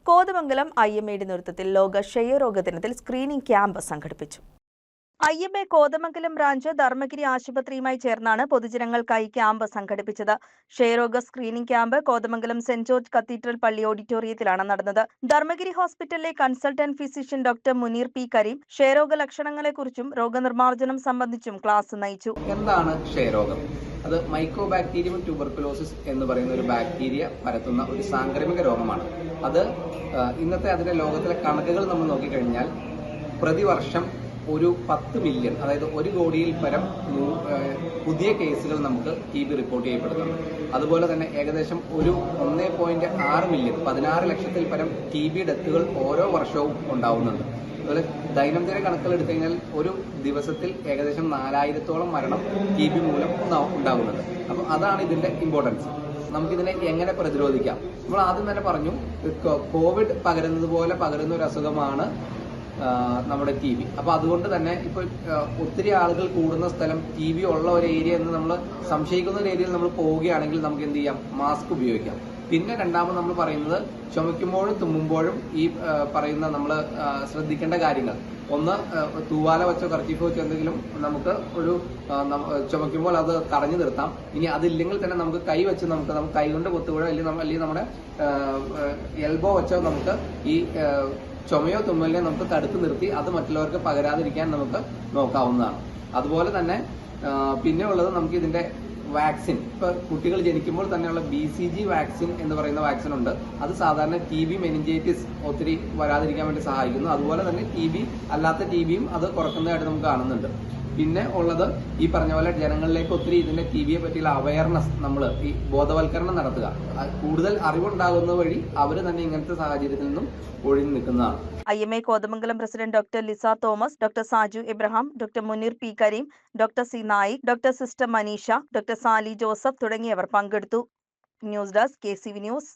Kothamangalam IMA നേതൃത്വത്തിൽ ലോക ക്ഷയരോഗ ദിനത്തിൽ സ്ക്രീനിംഗ് ക്യാമ്പ് സംഘടിപ്പിച്ചു. IMA കോതമംഗലം ബ്രാഞ്ച് ധർമ്മഗിരി ആശുപത്രിയുമായി ചേർന്നാണ് പൊതുജനങ്ങൾക്കായി ക്യാമ്പ് സംഘടിപ്പിച്ചത്. ക്ഷയരോഗ screening camp Kothamangalam saint George cathedral പള്ളി ഓഡിറ്റോറിയത്തിലാണ് നടന്നത്. ധർമ്മഗിരി ഹോസ്പിറ്റലിലെ consultant physician doctor Muneer P Karim ക്ഷയരോഗ ലക്ഷണങ്ങളെക്കുറിച്ചും രോഗനിർമ്മാർജ്ജനം സംബന്ധിച്ചും ക്ലാസ് നയിച്ചു. എന്താണ് ക്ഷയരോഗം? അത് മൈക്കോബാക്ടീരിയം ട്യൂബർകുലോസിസ് എന്ന് പറയുന്ന ഒരു ബാക്ടീരിയ പരത്തുന്ന ഒരു സാംക്രമിക രോഗമാണ്. അത് ഇന്നത്തെ അതിന്റെ ലോകത്തിലെ കണക്കുകൾ നമ്മൾ നോക്കിക്കഴിഞ്ഞാൽ പ്രതിവർഷം ഒരു 10 മില്യൺ, അതായത് 1 കോടിയിൽ പരം പുതിയ കേസുകൾ നമുക്ക് TB റിപ്പോർട്ട് ചെയ്യപ്പെടുന്നുണ്ട്. അതുപോലെ തന്നെ ഏകദേശം ഒരു 1.6 മില്യൺ, 16 ലക്ഷത്തിൽ പരം TB ഡെത്തുകൾ ഓരോ വർഷവും ഉണ്ടാവുന്നുണ്ട്. അതുപോലെ ദൈനംദിന കണക്കുകൾ എടുത്തു കഴിഞ്ഞാൽ ഒരു ദിവസത്തിൽ ഏകദേശം 4000-ഓളം മരണം TB മൂലം ഉണ്ടാകുന്നുണ്ട്. അപ്പോൾ അതാണ് ഇതിന്റെ ഇമ്പോർട്ടൻസ്. നമുക്കിതിനെ എങ്ങനെ പ്രതിരോധിക്കാം? നമ്മൾ ആദ്യം തന്നെ പറഞ്ഞു, കോവിഡ് പകരുന്നത് പോലെ പകരുന്ന ഒരു അസുഖമാണ് നമ്മുടെ TB. അപ്പൊ അതുകൊണ്ട് തന്നെ ഇപ്പൊ ഒത്തിരി ആളുകൾ കൂടുന്ന സ്ഥലം, TB ഉള്ള ഒരു ഏരിയ എന്ന് നമ്മൾ സംശയിക്കുന്ന ഒരു ഏരിയയിൽ നമ്മൾ പോവുകയാണെങ്കിൽ നമുക്ക് എന്ത് ചെയ്യാം? മാസ്ക് ഉപയോഗിക്കാം. പിന്നെ രണ്ടാമത് നമ്മൾ പറയുന്നത്, ചുമയ്ക്കുമ്പോഴും തുമ്മുമ്പോഴും ഈ പറയുന്ന നമ്മൾ ശ്രദ്ധിക്കേണ്ട കാര്യങ്ങൾ, ഒന്ന് തൂവാല വെച്ചോ കർച്ചീഫ് വെച്ചോ എന്തെങ്കിലും നമുക്ക് ഒരു ചുമയ്ക്കുമ്പോൾ അത് തടഞ്ഞു നിർത്താം. ഇനി അതില്ലെങ്കിൽ തന്നെ നമുക്ക് കൈ വെച്ച് നമുക്ക് കൈ കൊണ്ട് കൊത്തുകയോ അല്ലെങ്കിൽ നമ്മുടെ എൽബോ വെച്ചോ നമുക്ക് ഈ ചുമയോ തുമ്മലിനെ നമുക്ക് തടുത്തു നിർത്തി അത് മറ്റുള്ളവർക്ക് പകരാതിരിക്കാൻ നമുക്ക് നോക്കാവുന്നതാണ്. അതുപോലെ തന്നെ പിന്നെ ഉള്ളത്, നമുക്ക് ഇതിന്റെ വാക്സിൻ, ഇപ്പൊ കുട്ടികൾ ജനിക്കുമ്പോൾ തന്നെയുള്ള BCG വാക്സിൻ എന്ന് പറയുന്ന വാക്സിൻ ഉണ്ട്. അത് സാധാരണ TB മെനിഞ്ചൈറ്റിസ് ഒത്തിരി വരാതിരിക്കാൻ വേണ്ടി സഹായിക്കുന്നു. അതുപോലെ തന്നെ TB അല്ലാത്ത TBയും അത് കുറക്കുന്നതായിട്ട് നമുക്ക് കാണുന്നുണ്ട്. പിന്നെ ഉള്ളത്, ഈ പറഞ്ഞ പോലെ ജനങ്ങളിലേക്ക് ഒത്തിരി ഇതിന്റെ TBയെ പറ്റിയുള്ള അവയർനെസ്, നമ്മൾ ഈ ബോധവൽക്കരണം നടത്തുക. കൂടുതൽ അറിവുണ്ടാകുന്ന വഴി അവർ തന്നെ ഇങ്ങനത്തെ സാഹചര്യത്തിൽ നിന്നും ഒഴിഞ്ഞു നിൽക്കുന്നതാണ്. IMA Kothamangalam president doctor Lisa Thomas, doctor Saju Abraham, doctor Muneer P Kareem, doctor C Naik, doctor sister Maneesha, doctor Sally Joseph തുടങ്ങിയവർ പങ്കെടുത്തു. News desk KCV news.